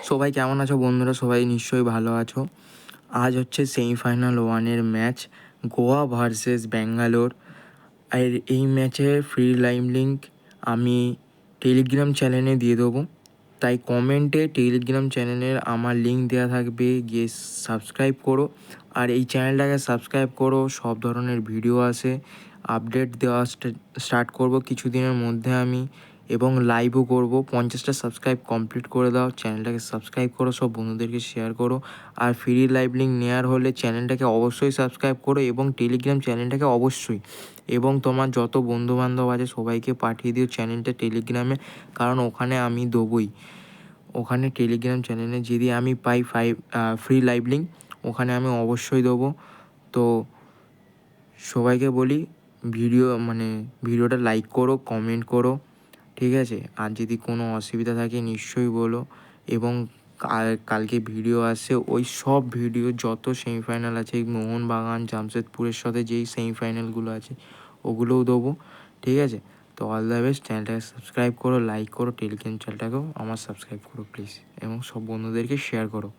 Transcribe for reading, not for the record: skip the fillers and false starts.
সবাই কেমন আছো বন্ধুরা? সবাই নিশ্চয়ই ভালো আছো। আজ হচ্ছে সেমিফাইনাল ওয়ানের ম্যাচ, গোয়া ভার্সেস ব্যাঙ্গালোর। আর এই ম্যাচের ফ্রি লাইভ লিঙ্ক আমি টেলিগ্রাম চ্যানেলে দিয়ে দেবো, তাই কমেন্টে টেলিগ্রাম চ্যানেলের আমার লিঙ্ক দেওয়া থাকবে, গিয়ে সাবস্ক্রাইব করো। আর এই চ্যানেলটাকে সাবস্ক্রাইব করো, সব ধরনের ভিডিও আসে, আপডেট দেওয়া স্টার্ট করব কিছুদিনের মধ্যে আমি, এবং লাইভও করব। 50টা সাবস্ক্রাইব কমপ্লিট করে দাও, চ্যানেলটাকে সাবস্ক্রাইব করো, সব বন্ধুদেরকে শেয়ার করো। আর ফ্রি লাইভ লিঙ্ক নেওয়ার হলে চ্যানেলটাকে অবশ্যই সাবস্ক্রাইব করো এবং টেলিগ্রাম চ্যানেলটাকে অবশ্যই, এবং তোমার যত বন্ধুবান্ধব আছে সবাইকে পাঠিয়ে দিও চ্যানেলটা টেলিগ্রামে, কারণ ওখানে আমি দেবই। ওখানে টেলিগ্রাম চ্যানেলে যদি আমি পাই ফ্রি লাইভ লিঙ্ক, ওখানে আমি অবশ্যই দেবো। তো সবাইকে বলি, ভিডিওটা লাইক করো, কমেন্ট করো, ঠিক আছে? আর যদি কোনো অসুবিধা থাকে নিশ্চয়ই বলো। এবং কালকে ভিডিও আসছে, ওই সব ভিডিও যত সেমিফাইনাল আছে, মোহনবাগান জামশেদপুরের সাথে যেই সেমিফাইনালগুলো আছে ওগুলোও দেবো, ঠিক আছে? তো অল দ্য বেস্ট। চ্যানেলটাকে সাবস্ক্রাইব করো, লাইক করো, টেলিগ্রাম চ্যানেলটাকেও আমার সাবস্ক্রাইব করো প্লিজ, এবং সব বন্ধুদেরকে শেয়ার করো।